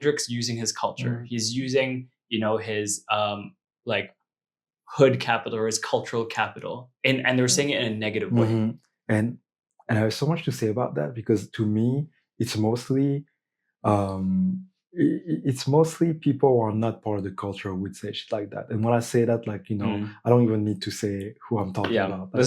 Kendrick's using his culture. He's using, his like hood capital or his cultural capital, and they're saying it in a negative way. And I have so much to say about that, because to me, it's mostly people who are not part of the culture who would say shit like that. And when I say that, like, I don't even need to say who I'm talking about. Like,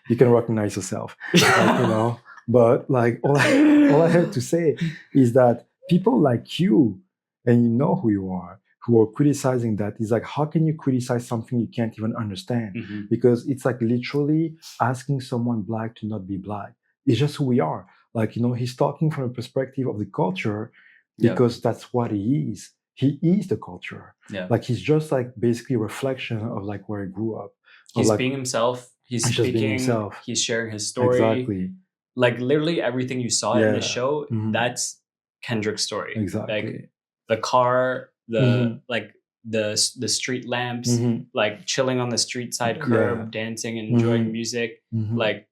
you can recognize yourself. Like, but like all I have to say is that people like you, and you know who you are, who are criticizing that, is like, how can you criticize something you can't even understand? Because it's like literally asking someone black to not be black. It's just who we are. Like, he's talking from a perspective of the culture, because that's what he is. He is the culture. Like, he's just like basically a reflection of like where he grew up. He's like, being himself. He's speaking. He's sharing his story. Exactly. Like literally everything you saw in the show, that's Kendrick's story. Exactly. Like the car, like the street lamps, like chilling on the street side curb, dancing and enjoying music. Like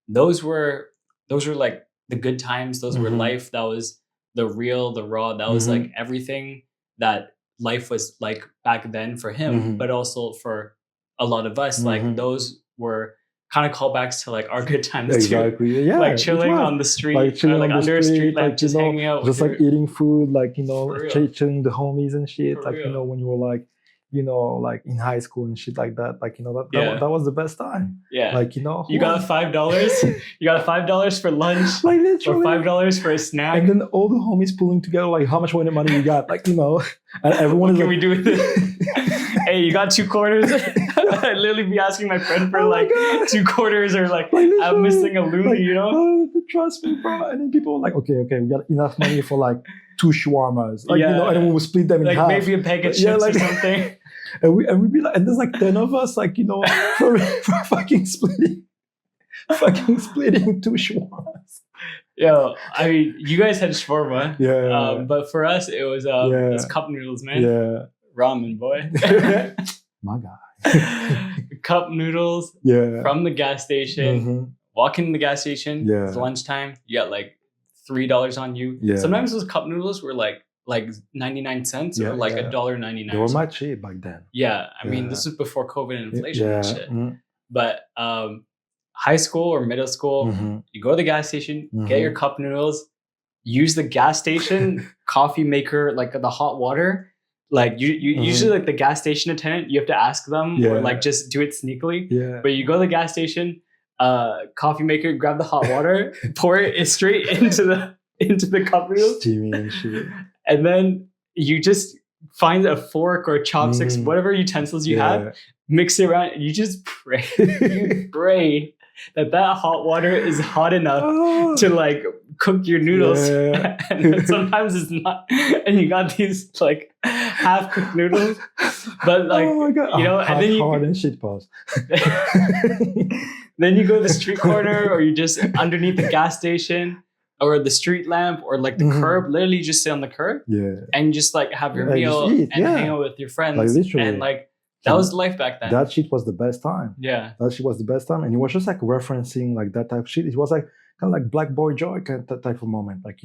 those were like the good times. Those were life. That was the real, the raw. That was like everything that life was like back then for him, but also for a lot of us. Like those were kind of callbacks to like our good times too. Yeah, like chilling on the street, like under a street lamp, just hanging out, just like eating food, like chilling the homies and shit. For like real. When you were like, like in high school and shit like that. Like that was the best time. Yeah, like you got $5. You got $5 for lunch, like literally, or $5 for a snack, and then all the homies pulling together, like how much money you got, like and everyone what is can like, we do with this? Hey, you got 2 quarters? I'd literally be asking my friend for like 2 quarters, or like I'm missing a loonie, Oh, trust me, bro. And then people were like, okay, we got enough money for like 2 shawarmas, like and then we'll split them in half, maybe a bag of chips or something. And we'd be like, and there's like 10 of us, like for fucking splitting 2 shawarmas. Yo, I mean, you guys had shawarma, but for us it was cup noodles, man. Yeah, ramen, boy. My guy. Cup noodles from the gas station. Walk in the gas station. It's lunchtime. You got like $3 on you. Sometimes those cup noodles were like 99 cents or like $1.99. They were much cheap back then. I mean, this was before COVID and inflation and shit. But high school or middle school, you go to the gas station, get your cup noodles, use the gas station coffee maker, like the hot water. Like you usually, like the gas station attendant, you have to ask them or like just do it sneakily. But you go to the gas station, coffee maker, grab the hot water, pour it straight into the cup noodles, steaming and shit. And then you just find a fork or chopsticks, whatever utensils you have, mix it around, and you just pray. You pray that hot water is hot enough to like cook your noodles. And then sometimes it's not, and you got these like half cooked noodles, but like and then hard and shit pause. Then you go to the street corner, or you just underneath the gas station or the street lamp or like the curb, literally just sit on the curb and just like have your meal and hang out with your friends, like, literally. And like that was life back then. That shit was the best time. That shit was the best time. And it was just like referencing like that type of shit. It was like kind of like Black Boy Joy kind of type of moment, like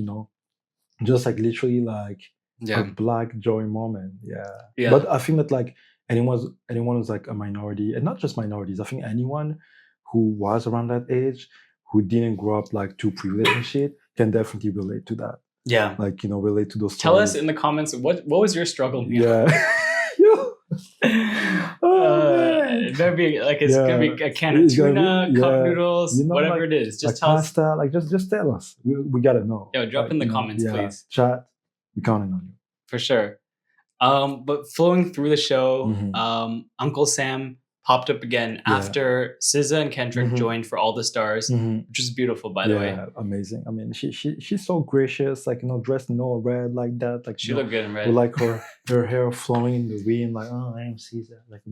just like literally like a Black Joy moment. But I think that like anyone who's like a minority, and not just minorities, I think anyone who was around that age who didn't grow up like too privileged and shit can definitely relate to that. Like relate to those stories. Tell us in the comments what was your struggle meal? There'd be like it's gonna be a can of tuna, cup noodles, whatever like, it is. Just like tell pasta, us. Like just tell us. We gotta know. Yo, drop like, in the comments, please. Chat. We counting on you for sure. But flowing through the show, Uncle Sam popped up again after SZA and Kendrick joined for All the Stars, which is beautiful, by the way. Amazing. I mean, she's so gracious, like dressed in all red like that. Like she looked good in red. With like her hair flowing in the wind, like I am SZA, like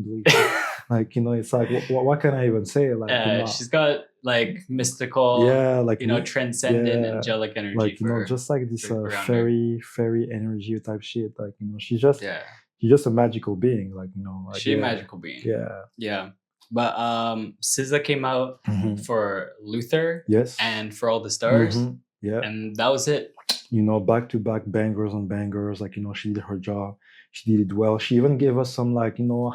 like it's like what can I even say? Like she's got like mystical, like transcendent, angelic energy. Like just like this fairy energy type shit. Like she's just a magical being, like like, she's a magical being. But SZA came out for Luther, and for All the Stars, and that was it. you know, back-to-back bangers on bangers. Like, you know, she did her job. She did it well. She even gave us some, like, you know,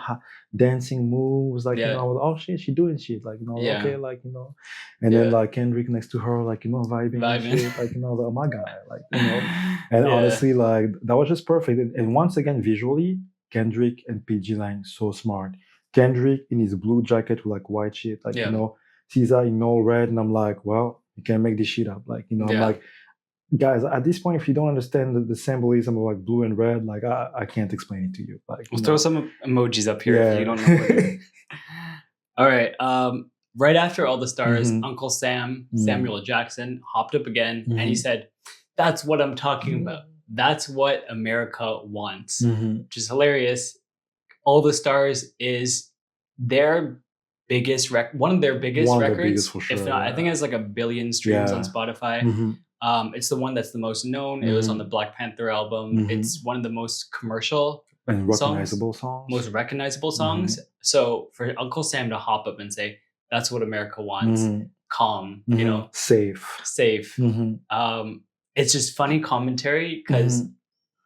dancing moves. Like, you know, I was, oh shit, she doing shit. Like, you know, okay, like, you know. And then like Kendrick next to her, like, you know, vibing and shit. Like, you know, oh my God. Like, you know. And honestly, like, that was just perfect. And once again, visually, Kendrick and PG Lang, so smart. Kendrick in his blue jacket with like white shit. Like, you know, Caesar in all red. And I'm like, well, you can't make this shit up. Like, you know, I'm like, guys, at this point, if you don't understand the symbolism of like blue and red, like I can't explain it to you. Like, we'll throw some emojis up here if you don't know what it is. All right. Right after All the Stars, Uncle Sam, Samuel Jackson, hopped up again and he said, "That's what I'm talking about. That's what America wants," which is hilarious. All the Stars is their biggest one of their biggest records. For sure, if not, I think it has like 1 billion streams on Spotify. It's the one that's the most known. It was on the Black Panther album. It's one of the most commercial and recognizable songs. Most recognizable songs. So for Uncle Sam to hop up and say, "That's what America wants," calm, you know, safe. It's just funny commentary because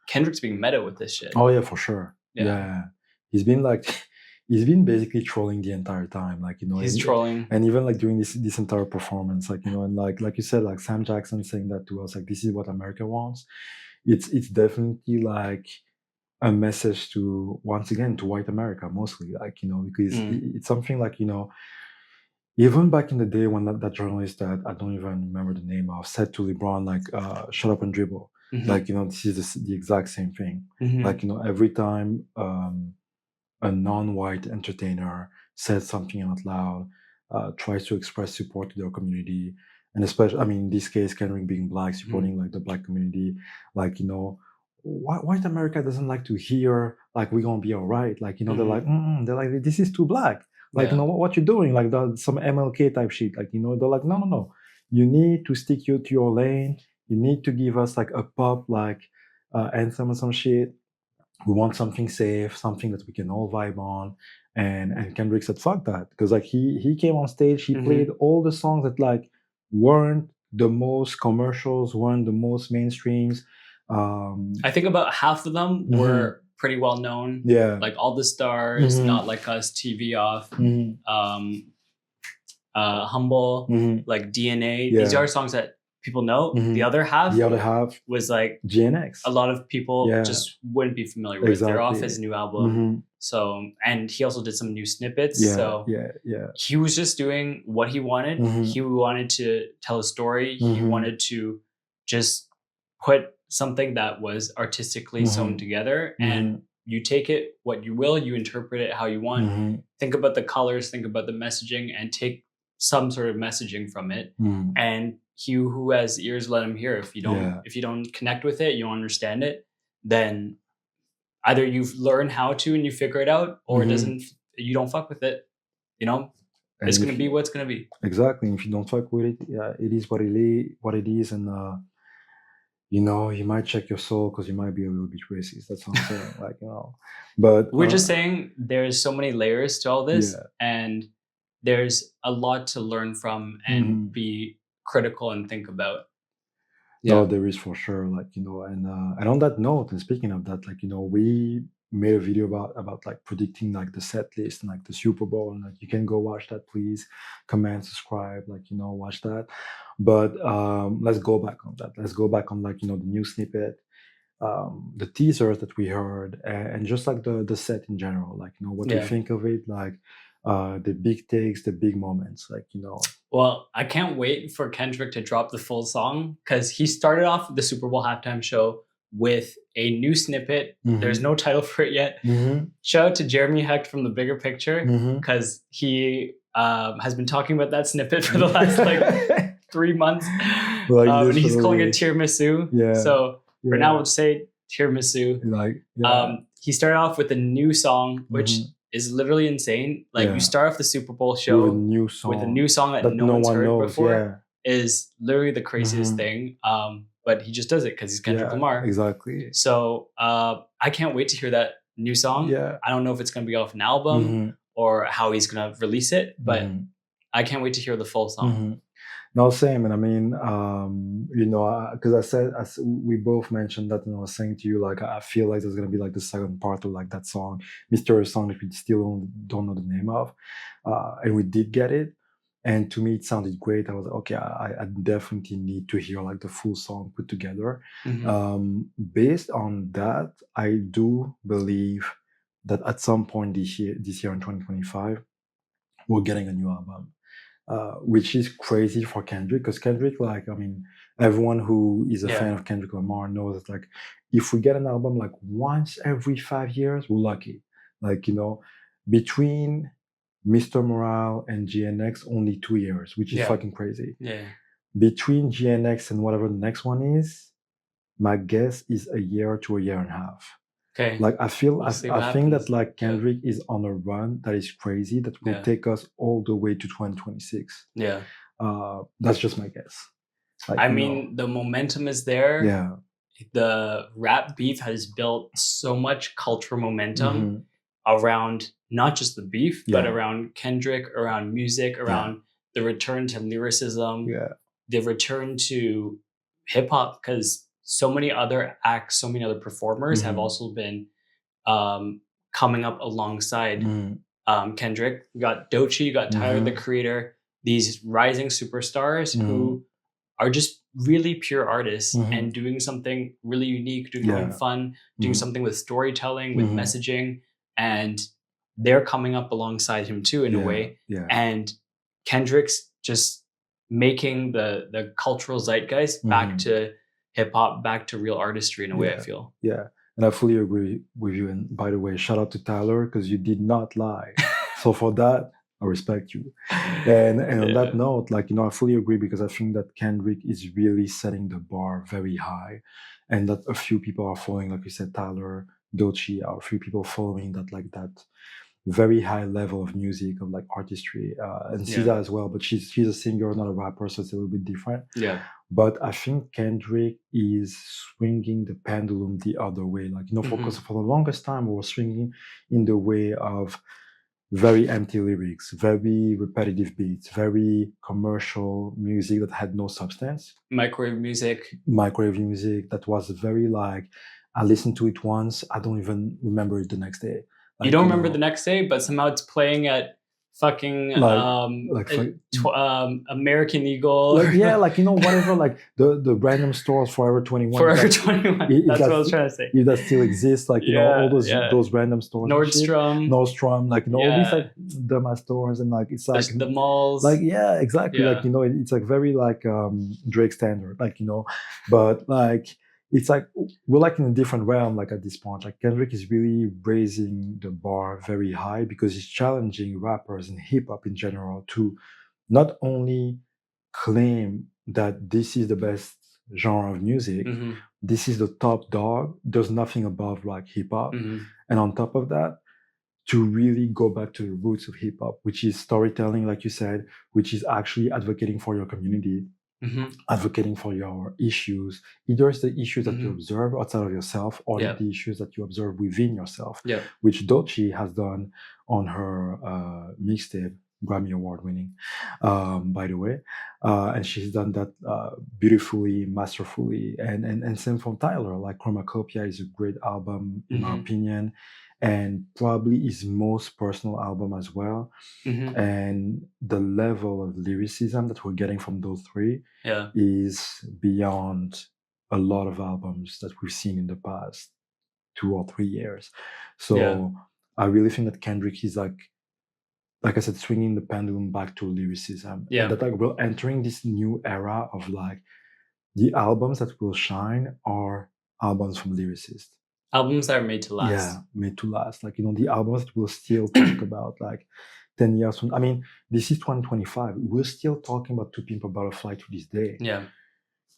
Kendrick's being meta with this shit. Oh yeah, for sure. Yeah. He's been basically trolling the entire time, like, you know. He's trolling, and even like during this entire performance, like, you know, and like you said, like Sam Jackson saying that to us, like, this is what America wants. It's definitely like a message to, once again, to white America mostly, like, you know, because it's something like, you know, even back in the day when that journalist that I don't even remember the name of said to LeBron, like, shut up and dribble, like, you know, this is the exact same thing. Like, you know, every time a non-white entertainer says something out loud, tries to express support to their community, and especially, I mean, in this case, Kendrick being Black, supporting like the Black community, like, you know, white America doesn't like to hear like we're gonna be all right. Like, you know, they're like, this is too Black. Like, you know, what you're doing, like some MLK type shit. Like, you know, they're like, no. You need to stick to your lane. You need to give us like a pop like anthem or some shit. We want something safe, something that we can all vibe on. And Kendrick said, fuck that. Because like he came on stage, he played all the songs that like weren't the most commercials, weren't the most mainstreams. I think about half of them were pretty well known. Yeah. Like All the Stars, Not Like Us, TV Off, Humble, like DNA. These are songs that people know. The other half was like GNX. A lot of people just wouldn't be familiar with. They're off his new album. So, and he also did some new snippets. He was just doing what he wanted. He wanted to tell a story. He wanted to just put something that was artistically sewn together, and you take it what you will, you interpret it how you want. Think about the colors, think about the messaging, and take some sort of messaging from it. And he who has ears, let him hear. If you don't connect with it, you don't understand it, then either you've learned how to and you figure it out, or you don't fuck with it. You know, and it's gonna be what's gonna be. Exactly. If you don't fuck with it, it is what it is, and you know, you might check your soul because you might be a little bit racist. That's what I'm saying. Like, you know, but we're just saying there's so many layers to all this, and there's a lot to learn from and be critical and think about. No, there is for sure. Like, you know, and on that note, and speaking of that, like, you know, we made a video about like predicting like the set list and like the Super Bowl, and like you can go watch that, please. Comment, subscribe, like, you know, watch that. But let's go back on that. Let's go back on like, you know, the new snippet, the teasers that we heard, and just like the set in general. Like, you know, what do you think of it? Like the big takes, the big moments, like, you know. Well, I can't wait for Kendrick to drop the full song, because he started off the Super Bowl halftime show with a new snippet. There's no title for it yet. Shout out to Jeremy Hecht from The Bigger Picture, because he has been talking about that snippet for the last like 3 months. Like, and he's calling it tiramisu. So for now, we'll just say tiramisu. Like, he started off with a new song, which is literally insane. Like, you start off the Super Bowl show with a new song that no one's heard before. Is literally the craziest thing. But he just does it because he's Kendrick Lamar. Exactly. So I can't wait to hear that new song. I don't know if it's going to be off an album or how he's going to release it, but I can't wait to hear the full song. No, same. And I mean, because we both mentioned that, and I was saying to you, like, I feel like there's going to be like the second part of like that song, mysterious song that we still don't know the name of. And we did get it. And to me, it sounded great. I was like, okay, I definitely need to hear like the full song put together. Based on that, I do believe that at some point this year in 2025, we're getting a new album. Which is crazy for Kendrick, because Kendrick, like, I mean, everyone who is a fan of Kendrick Lamar knows that, like, if we get an album like once every 5 years, we're lucky. Like, between Mr. Morale and GNX, only 2 years, which is fucking crazy. Yeah. Between GNX and whatever the next one is, my guess is a year to a year and a half. Okay. Like, I think that like Kendrick is on a run that is crazy, that will take us all the way to 2026. Yeah. That's just my guess. Like, I mean, the momentum is there. Yeah. The rap beef has built so much cultural momentum around not just the beef, but around Kendrick, around music, around the return to lyricism, the return to hip hop, because so many other acts, so many other performers have also been coming up alongside Kendrick. You got Doechii, you got Tyler, the Creator, these rising superstars who are just really pure artists and doing something really unique, doing something fun, doing something with storytelling, with messaging, and they're coming up alongside him too in a way. And Kendrick's just making the cultural zeitgeist back to hip hop, back to real artistry in a way, I feel. Yeah. And I fully agree with you. And by the way, shout out to Tyler, because you did not lie. So for that, I respect you. And on that note, like, I fully agree, because I think that Kendrick is really setting the bar very high, and that a few people are following, like you said, Tyler, Doechii, are a few people following that, like that very high level of music, of like artistry, and Sida as well, but she's a singer, not a rapper, so it's a little bit different. Yeah. But I think Kendrick is swinging the pendulum the other way. Like, for the longest time, we were swinging in the way of very empty lyrics, very repetitive beats, very commercial music that had no substance. Microwave music that was very like, I listened to it once, I don't even remember it the next day. Like, you don't remember the next day, but somehow it's playing at fucking American Eagle. Like, whatever, like the random stores, Forever 21. Forever 21. That's what I was trying to say. If that still exists, like, all those random stores. Nordstrom. Like, all these like dumbass stores, and like, it's like the malls. Like, exactly. Like, it's like very like Drake standard, like, but like, it's like we're like in a different realm, like, at this point. Like, Kendrick is really raising the bar very high, because he's challenging rappers and hip hop in general to not only claim that this is the best genre of music, this is the top dog, there's nothing above like hip hop, and on top of that, to really go back to the roots of hip hop, which is storytelling, like you said, which is actually advocating for your community. Advocating for your issues, either it's the issues that you observe outside of yourself, or the issues that you observe within yourself, which Doechii has done on her mixtape, Grammy Award winning, by the way, and she's done that beautifully, masterfully, and same from Tyler. Like, Chromacopia is a great album in my opinion, and probably his most personal album as well. And the level of lyricism that we're getting from those three is beyond a lot of albums that we've seen in the past 2 or 3 years. So I really think that Kendrick is like I said, swinging the pendulum back to lyricism. And that, like, we're entering this new era of like, the albums that will shine are albums from lyricists. Albums that are made to last. Yeah, made to last. Like, the albums that we'll still talk about like 10 years from, I mean, this is 2025. We're still talking about To Pimp a Butterfly to this day. Yeah.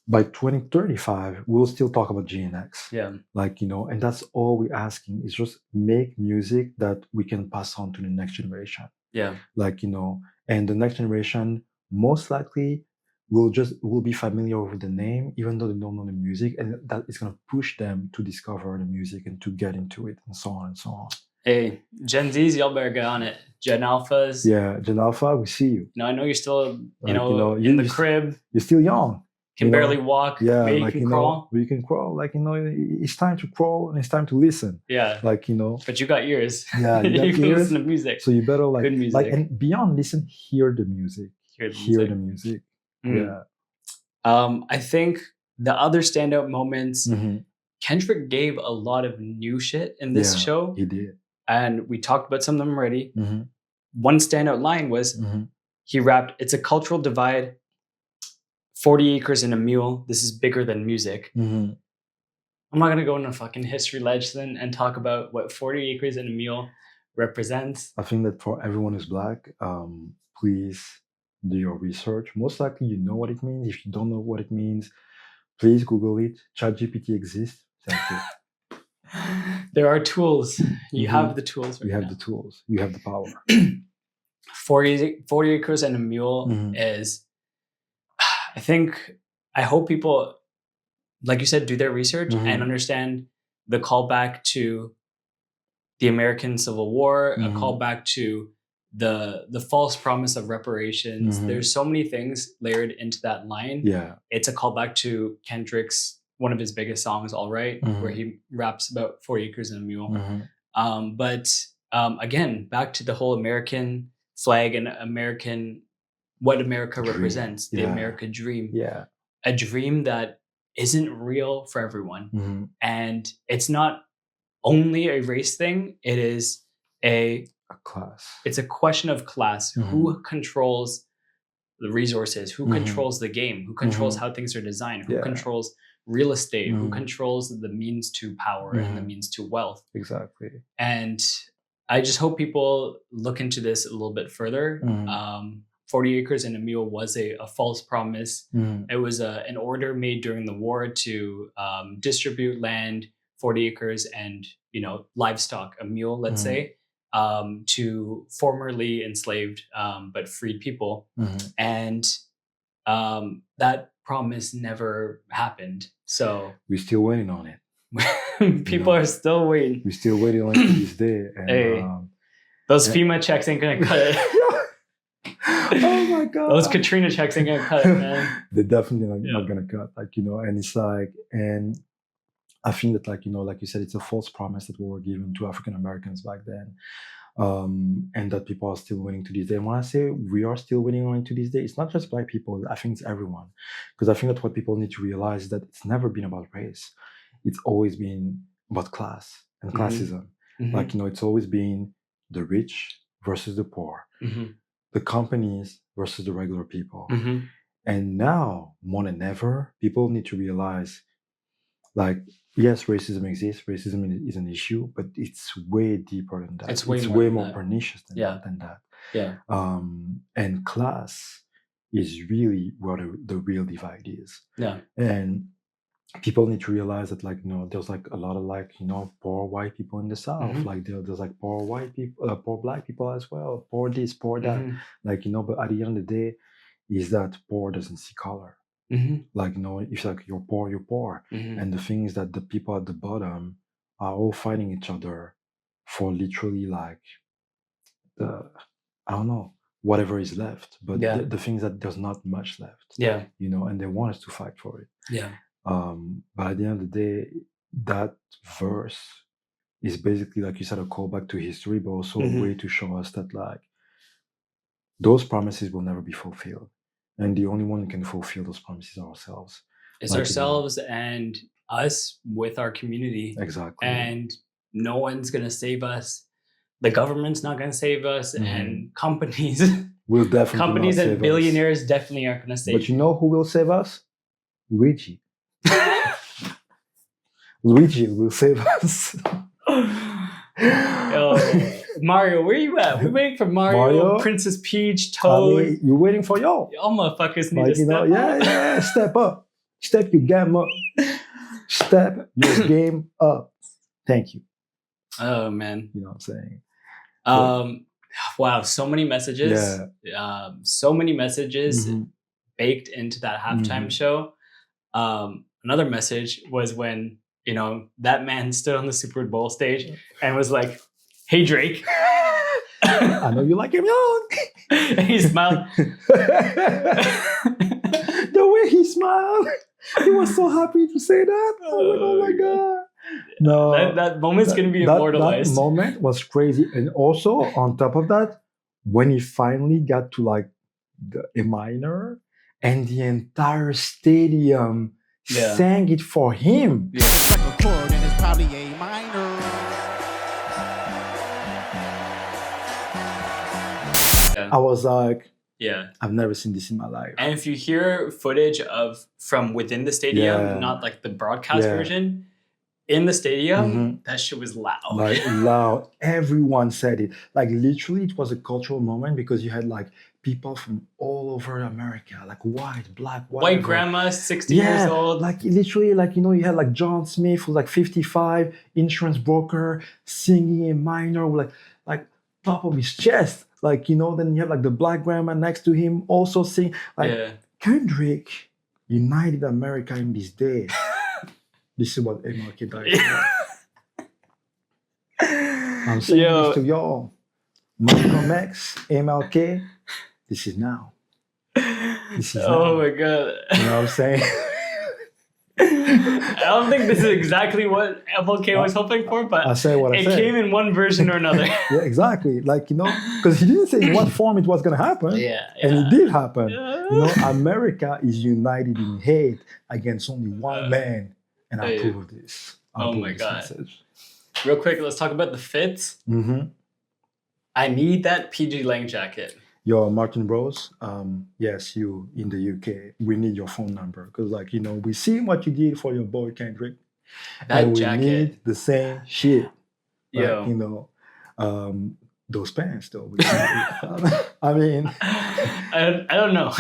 By 2035, we'll still talk about GNX. Yeah. Like, and that's all we're asking, is just make music that we can pass on to the next generation. Yeah. Like, and the next generation most likely will be familiar with the name, even though they don't know the music, and that is going to push them to discover the music and to get into it, and so on and so on. Hey, Gen Zs, y'all better get on it. Gen Alphas. Yeah, Gen Alpha, we see you. I know you're still, in the crib. You're still young. Can barely walk. Yeah, maybe like, you can crawl. You can crawl. It's time to crawl and it's time to listen. Yeah. But you got ears. Yeah, you can ears, listen to music. So you better good music. and beyond listen, hear the music. Hear the music. Yeah. I think the other standout moments, Kendrick gave a lot of new shit in this show. He did. And we talked about some of them already. One standout line was he rapped, "It's a cultural divide. 40 acres and a mule. This is bigger than music." I'm not going to go into a fucking history lesson and talk about what 40 acres and a mule represents. I think that for everyone who's Black, please do your research. Most likely you know what it means. If you don't know what it means, please Google it. ChatGPT exists. Thank you. There are tools. You have the tools. You have the tools. You have the power. 40 acres and a mule is, I hope people, like you said, do their research and understand the callback to the American Civil War, a callback to the false promise of reparations. There's so many things layered into that line. Yeah. It's a callback to Kendrick's, one of his biggest songs, All Right, where he raps about 40 acres and a mule. But again, back to the whole American flag and what America represents, the America dream. Yeah. A dream that isn't real for everyone. And it's not only a race thing, it is a class. It's a question of class. Who controls the resources? Who controls the game? Who controls how things are designed? Who controls real estate? Who controls the means to power and the means to wealth? Exactly. And I just hope people look into this a little bit further. 40 acres and a mule was a false promise. It was an order made during the war to distribute land, 40 acres and livestock, a mule, let's say, to formerly enslaved but freed people. And that promise never happened. So we're still waiting on it. People are still waiting. We're still waiting on it to this day. And, those FEMA checks ain't gonna cut it. Oh my God. Those Katrina checks ain't gonna cut it, man. They're definitely not gonna cut. And it's and I think that like you said, it's a false promise that we were given to African Americans back then. And that people are still winning to this day. And when I say we are still winning to this day, it's not just Black people. I think it's everyone. Because I think that what people need to realize is that it's never been about race. It's always been about class and classism. It's always been the rich versus the poor, the companies versus the regular people. And now, more than ever, people need to realize, yes, racism exists. Racism is an issue, but it's way deeper than that. It's way more pernicious than that. Yeah. And class is really where the real divide is. Yeah. And people need to realize that there's a lot of poor white people in the South. There's poor white people, poor Black people as well. Poor this, poor that. But at the end of the day, is that poor doesn't see color. If you're poor, you're poor. And the thing is that the people at the bottom are all fighting each other for literally whatever is left. But the thing is that there's not much left. Yeah. And they want us to fight for it. Yeah. But at the end of the day, that verse is basically, like you said, a callback to history, but also a way to show us that those promises will never be fulfilled. And the only one who can fulfill those promises are ourselves. It's ourselves and us with our community. Exactly. And no one's going to save us. The government's not going to save us. And companies will definitely companies not and save billionaires definitely aren't going to save us. But you know who will save us? Luigi. Luigi will save us. Yo, Mario, where you at? We're waiting for Mario, Princess Peach, Toad. You're waiting for y'all. Y'all motherfuckers need to step up. Yeah, step up. Step your game up. Step your game up. Thank you. Oh, man. You know what I'm saying? Wow, so many messages. Yeah. So many messages baked into that halftime show. Another message was when, that man stood on the Super Bowl stage and was like, Hey, Drake. I know you like him young. He smiled. The way he smiled, he was so happy to say that. I was like, oh my God. No, that moment's going to be immortalized. That moment was crazy. And also, on top of that, when he finally got to like the A minor and the entire stadium sang it for him. Yeah. Second chord and it's probably A minor. I was like, yeah, I've never seen this in my life. And if you hear footage from within the stadium, not like the broadcast version, in the stadium, that shit was loud. Like loud. Everyone said it. Like literally, it was a cultural moment because you had like people from all over America, like white, black, white grandma, 60 years old. Like literally, like, you know, you had like John Smith, who's like 55, insurance broker, singing A minor, like top of his chest. Like, you know, then you have like the black grandma next to him also sing. Like Kendrick united America in this day. This is what MLK died for. I'm saying this to y'all. Malcolm X, MLK, this is now. This is now. Oh my God. You know what I'm saying? I don't think this is exactly what MLK was hoping for, but I say what I it said. came in one version or another. Yeah, exactly. Like, you know, because he didn't say in what form it was going to happen. And it did happen. You know, America is united in hate against only one man. And I approve of this. Oh my God. Message. Real quick, let's talk about the fits. I need that PG Lang jacket. Yo, Martine Rose, yes, you in the UK, we need your phone number. Because, like, you know, we see what you did for your boy Kendrick. That and jacket. We need the same shit. Yo. Like, you know, those pants, though. I mean. I don't know.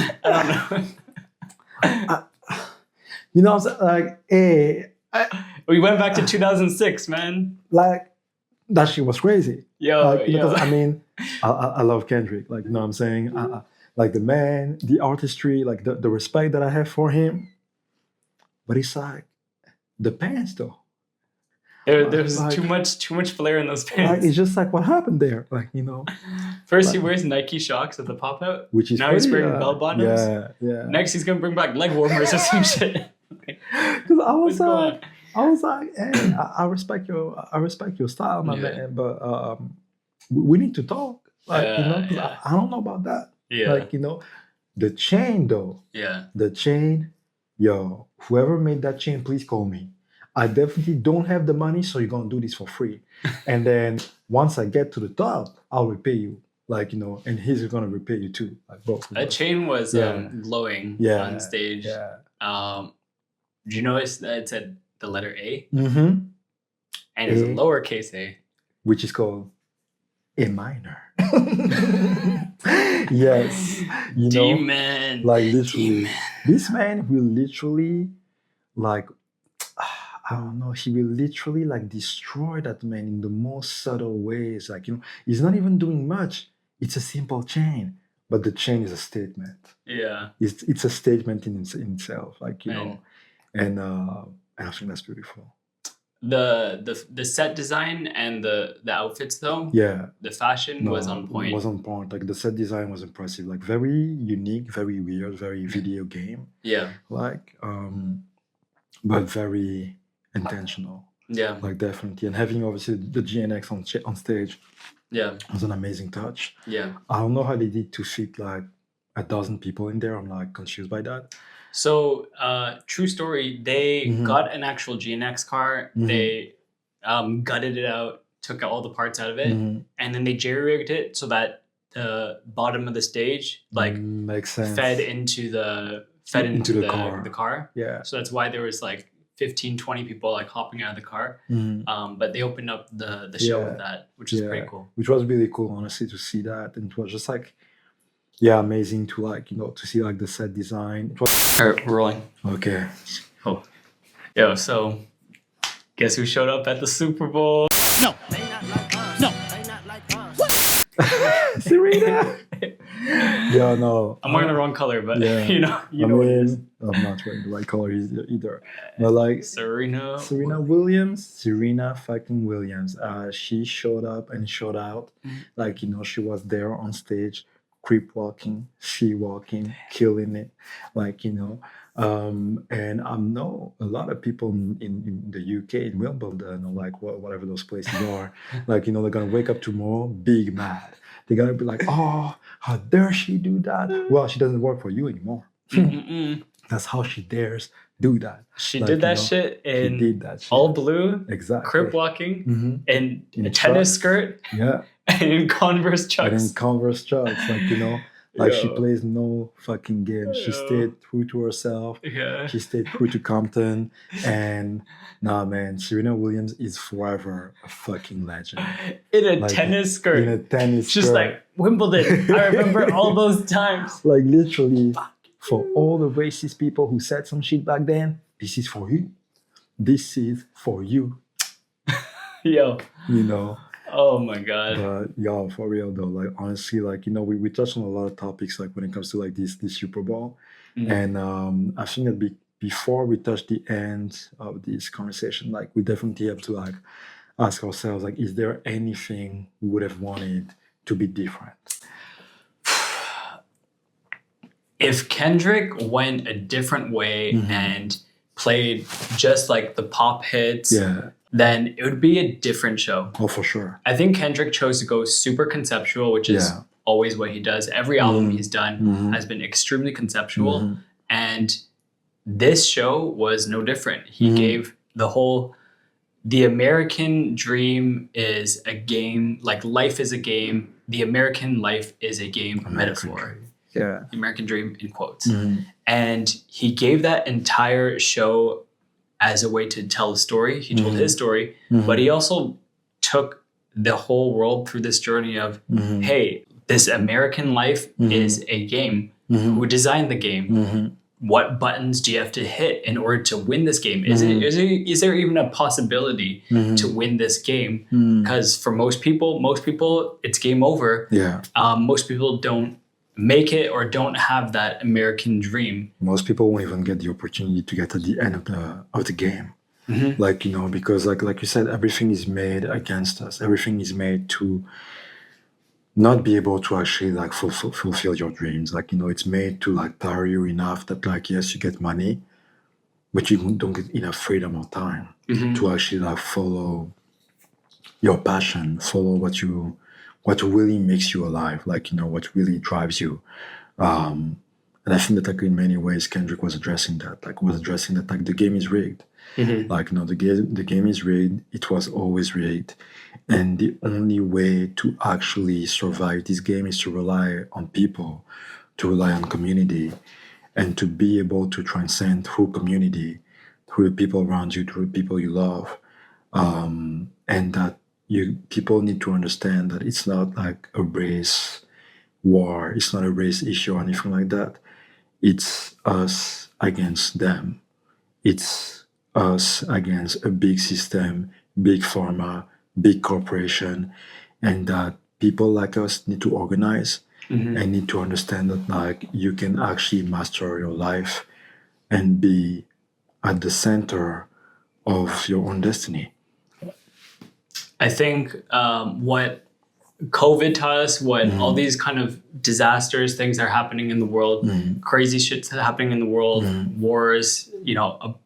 You know what I'm saying? Like, hey. We went back to 2006, man. Like, that shit was crazy. Yo. Because, I mean, I love Kendrick. Like, you know what I'm saying? Like, the man, the artistry, like, the respect that I have for him. But it's like, the pants, though. There's like, too much flair in those pants. Like, it's just like, what happened there? Like, you know. First, he wears Nike Shocks at the pop-out. Which is now he's wearing bell bottoms. Yeah. Next, he's going to bring back leg warmers or some shit. Because I was like, hey, I respect your style, my man, but we need to talk. Like, you know, because I don't know about that. Yeah. Like, you know, the chain though. Yeah. The chain, yo, whoever made that chain, please call me. I definitely don't have the money, so you're gonna do this for free. And then once I get to the top, I'll repay you. Like, you know, and he's gonna repay you too. Like both. That chain was glowing on stage. Yeah. Do you notice that it said the letter A? Mm-hmm. And it's a lowercase a. Which is called A minor. Yes. You know, Demon. like literally. Demon. This man will literally, like, I don't know, he will literally like destroy that man in the most subtle ways. Like, you know, he's not even doing much. It's a simple chain. But the chain is a statement. Yeah. It's a statement in itself. Like, you know. And I think that's beautiful. The set design and the outfits though. Yeah. The fashion was on point. It was on point. Like the set design was impressive. Like very unique, very weird, very video game. Yeah. Like but very intentional. Yeah. Like definitely. And having obviously the GNX on stage. Yeah. Was an amazing touch. Yeah. I don't know how they did to fit like 1,000 people in there. I'm like confused by that. So, true story, they got an actual GNX car, they gutted it out, took all the parts out of it, and then they jerry-rigged it so that the bottom of the stage, like, makes sense. fed into the car. Yeah. So that's why there was, like, 15, 20 people, like, hopping out of the car. But they opened up the show with that, which is pretty cool. Which was really cool, honestly, to see that. And it was just, like, amazing to, like, you know, to see, like, the set design. It was... All right, we're rolling. Okay. Oh. Yo, so guess who showed up at the Super Bowl? No, they not like us. No, they not like us. Serena. Yeah, no. I'm wearing the wrong color, but Yeah. you know what it is. I'm not wearing the right color either. But like Serena Serena fucking Williams. She showed up and showed out. Like, she was there on stage, creep walking, she walking, killing it. Like, and I know a lot of people in the UK, in Wimbledon, or like whatever those places are, like, they're gonna wake up tomorrow big mad. They're gonna be like, oh, how dare she do that? Well, she doesn't work for you anymore. That's how she dares do that. She did that shit in all blue, exactly, crip walking, and in a tennis skirt, yeah, and in Converse chucks. Like she plays no fucking game. She stayed true to herself. Yeah. She stayed true to Compton. And nah, man, Serena Williams is forever a fucking legend. In a tennis skirt. In a tennis skirt. Just like Wimbledon. I remember all those times. Like literally, for all the racist people who said some shit back then, this is for you. This is for you. Yo. Oh my god. But yo, for real though, like honestly, like we touched on a lot of topics like when it comes to like this Super Bowl, and I think that before we touch the end of this conversation, like we definitely have to like ask ourselves, like, is there anything we would have wanted to be different? If Kendrick went a different way and played just like the pop hits, then it would be a different show. Oh, for sure. I think Kendrick chose to go super conceptual, which is always what he does. Every album he's done has been extremely conceptual. And this show was no different. He gave the American dream is a game, like life is a game. The American life is a game metaphor. Yeah. The American dream in quotes. And he gave that entire show as a way to tell a story. He told his story, but he also took the whole world through this journey of, hey, this American life is a game. Who designed the game? What buttons do you have to hit in order to win this game? Is there even a possibility to win this game? Because for most people, it's game over. Yeah. Most people don't make it or don't have that American dream. Most people won't even get the opportunity to get to the end of the game. Like, because like you said, everything is made against us. Everything is made to not be able to actually like fulfill your dreams. Like, it's made to like power you enough that like, yes, you get money, but you don't get enough freedom or time to actually like follow your passion, follow what really makes you alive, like, what really drives you. And I think that like in many ways, Kendrick was addressing that, like the game is rigged. Like, the game is rigged. It was always rigged. And the only way to actually survive this game is to rely on people, to rely on community, and to be able to transcend through community, through the people around you, through the people you love. And that people need to understand that it's not like a race war. It's not a race issue or anything like that. It's us against them. It's us against a big system, big pharma, big corporation, and that people like us need to organize and need to understand that like you can actually master your life and be at the center of your own destiny. I think what COVID taught us, what all these kind of disasters, things that are happening in the world, crazy shit's happening in the world, wars,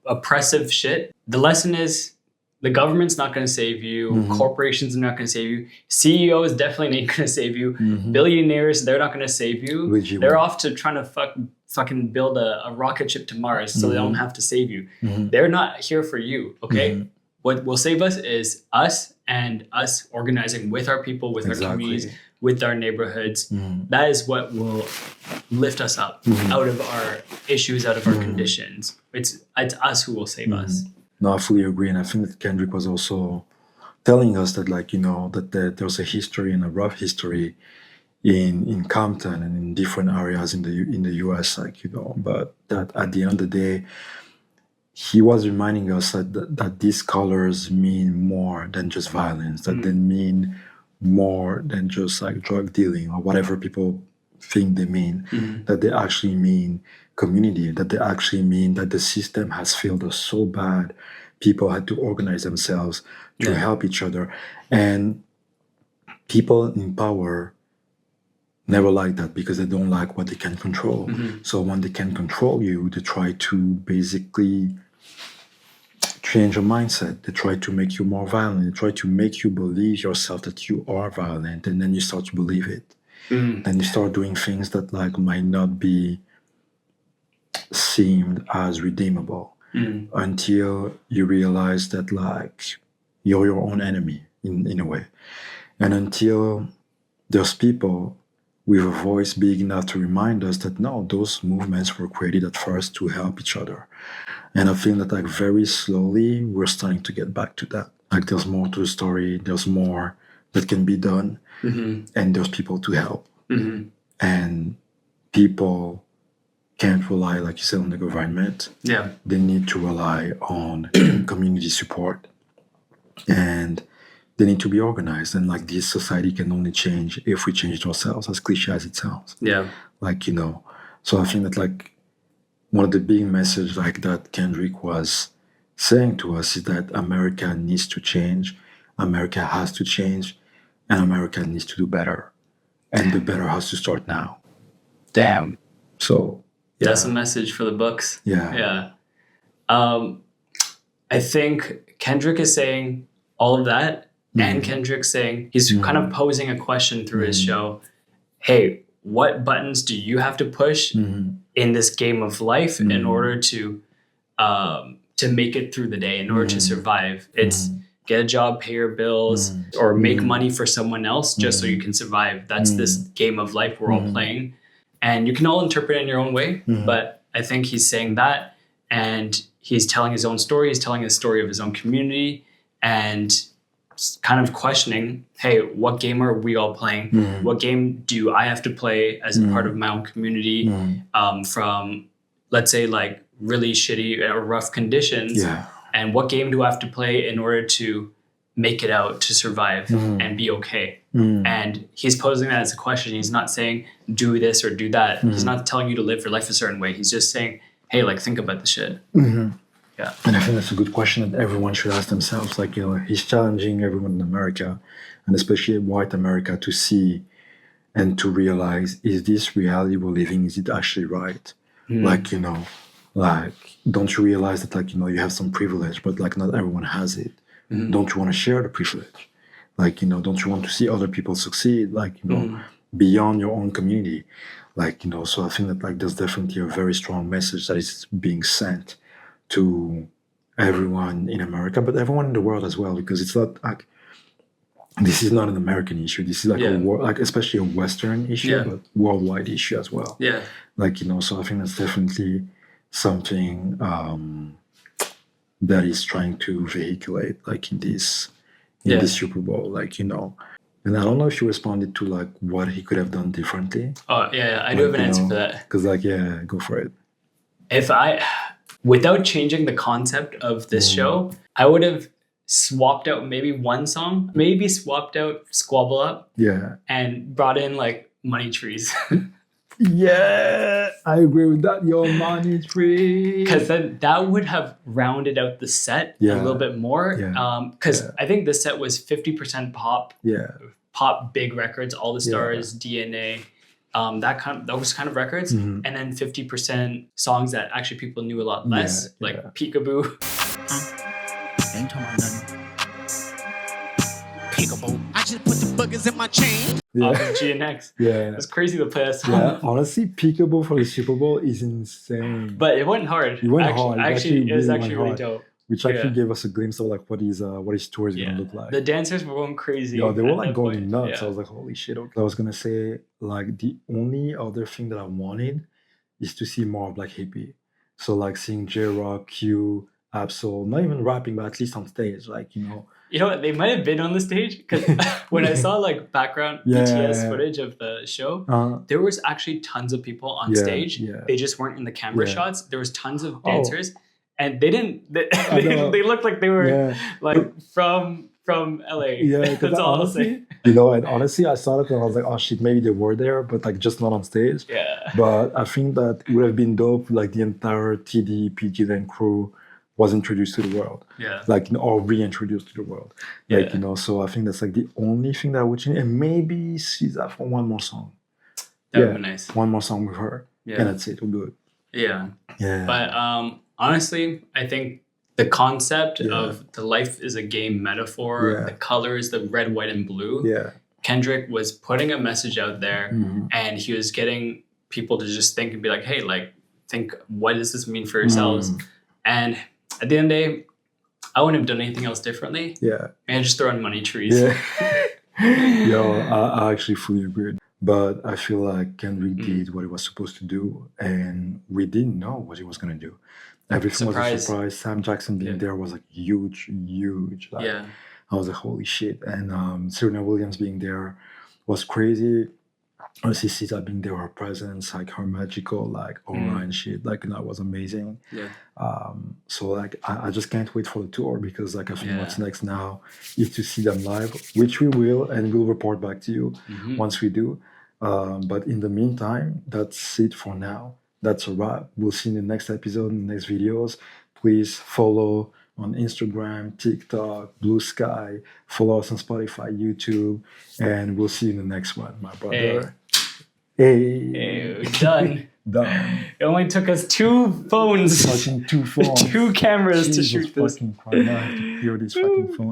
oppressive shit. The lesson is the government's not going to save you. Corporations are not going to save you. CEOs definitely ain't going to save you. Billionaires, they're not going to save you. They're off to trying to fucking build a rocket ship to Mars so they don't have to save you. They're not here for you, okay? What will save us is us and us organizing with our people, with our communities, with our neighborhoods. That is what will lift us up out of our issues, out of our conditions. It's us who will save us. No, I fully agree. And I think that Kendrick was also telling us that, like, that there's a history and a rough history in Compton and in different areas in the US, like, but that at the end of the day, he was reminding us that these colors mean more than just violence, that they mean more than just like drug dealing or whatever people think they mean, that they actually mean community, that they actually mean that the system has failed us so bad. People had to organize themselves to help each other. And people in power never like that because they don't like what they can control. So when they can control you, they try to basically change your mindset. They try to make you more violent. They try to make you believe yourself that you are violent, and then you start to believe it. Then you start doing things that like might not be seemed as redeemable until you realize that like you're your own enemy in a way. And until there's people with a voice big enough to remind us that no, those movements were created at first to help each other. And I feel that like very slowly we're starting to get back to that. Like there's more to the story, there's more that can be done, and there's people to help. And people can't rely, like you said, on the government. They need to rely on community support. And they need to be organized. And like this society can only change if we change it ourselves, as cliche as it sounds. Like, you know, so I think that like one of the big messages like that Kendrick was saying to us is that America needs to change, America has to change, and America needs to do better. And the better has to start now. Damn. So that's a message for the books. I think Kendrick is saying all of that, and Kendrick's saying, he's kind of posing a question through his show. Hey, what buttons do you have to push in this game of life in order to make it through the day, in order to survive? It's get a job, pay your bills, or make money for someone else just so you can survive. That's this game of life we're all playing. And you can all interpret it in your own way, but I think he's saying that, and he's telling his own story. He's telling the story of his own community, and kind of questioning, hey, what game are we all playing? What game do I have to play as a part of my own community from, let's say, like really shitty or rough conditions? And what game do I have to play in order to make it out, to survive and be okay? And he's posing that as a question. He's not saying do this or do that. He's not telling you to live your life a certain way. He's just saying, hey, like think about the shit. And I think that's a good question that everyone should ask themselves. Like, you know, he's challenging everyone in America, and especially white America, to see and to realize, is this reality we're living, is it actually right? Like, you know, like, don't you realize that, like, you know, you have some privilege, but like not everyone has it. Don't you want to share the privilege? Like, you know, don't you want to see other people succeed, like, you know, beyond your own community? Like, you know, so I think that like there's definitely a very strong message that is being sent to everyone in America, but everyone in the world as well, because it's not like, this is not an American issue. This is like a world, like especially a Western issue, but worldwide issue as well. Like, you know, so I think that's definitely something that is trying to vehiculate, like in this Super Bowl, like, you know. And I don't know if you responded to like what he could have done differently. I do have an answer for that. Because like, go for it. Without changing the concept of this show, I would have swapped out maybe one song, maybe swapped out Squabble Up, and brought in like Money Trees. I agree with that. Your money tree. Because then that would have rounded out the set a little bit more. Because I think the set was 50% pop, pop big records, All the Stars, DNA. Those kind of records, and then 50% songs that actually people knew a lot less, like Peekaboo. Ain't talking about nothing. Peekaboo. I just put the boogers in my chain. Off of GNX. It's crazy to play that song. Honestly, Peekaboo for the Super Bowl is insane. But it went hard. It went hard. It was actually really dope. Which actually gave us a glimpse of like what his tour is gonna look like. The dancers were going crazy. They were like going nuts. I was like, holy shit. I was gonna say like the only other thing that I wanted is to see more of like hippie. So like seeing J-Rock, Q, Absol, not even rapping, but at least on stage, like, you know. You know what? They might have been on the stage because when I saw like background BTS footage of the show, there was actually tons of people on stage. They just weren't in the camera shots. There was tons of dancers. And they didn't. They looked like they were like from from LA. Yeah, because That's all I'll honestly, say. you know, and honestly, I saw it and I was like, oh shit, maybe they were there, but like just not on stage. Yeah. But I think that it would have been dope, like the entire TD, PG Then crew was introduced to the world. Yeah. Like, you know, or reintroduced to the world. Like, you know, so I think that's like the only thing that I would change. And maybe Caesar for one more song. That would be nice. One more song with her. Yeah. And that's it. We'll do it. Yeah. Yeah. But honestly, I think the concept of the life is a game metaphor, the colors, the red, white, and blue. Yeah. Kendrick was putting a message out there, and he was getting people to just think and be like, hey, like, think, what does this mean for yourselves? And at the end of the day, I wouldn't have done anything else differently. Yeah. And just throwing money trees. Yeah. Yo, I actually fully agree. But I feel like Kendrick did what he was supposed to do, and we didn't know what he was going to do. Everything was a surprise. Sam Jackson being there was like huge. Like, I was like, holy shit. And Serena Williams being there was crazy. Honestly, Caesar being there, her presence, like her magical, like aura and shit, like that was amazing. Yeah. So like, I just can't wait for the tour because like I think what's next now is to see them live, which we will, and we'll report back to you once we do. But in the meantime, that's it for now. That's a wrap. We'll see you in the next episode, in the next videos. Please follow on Instagram, TikTok, Blue Sky. Follow us on Spotify, YouTube, and we'll see you in the next one, my brother. Hey. Done. Done. It only took us 2 phones. Touching 2 phones. 2 cameras to Jesus shoot this. fucking Christ. Now I have to clear these fucking phones.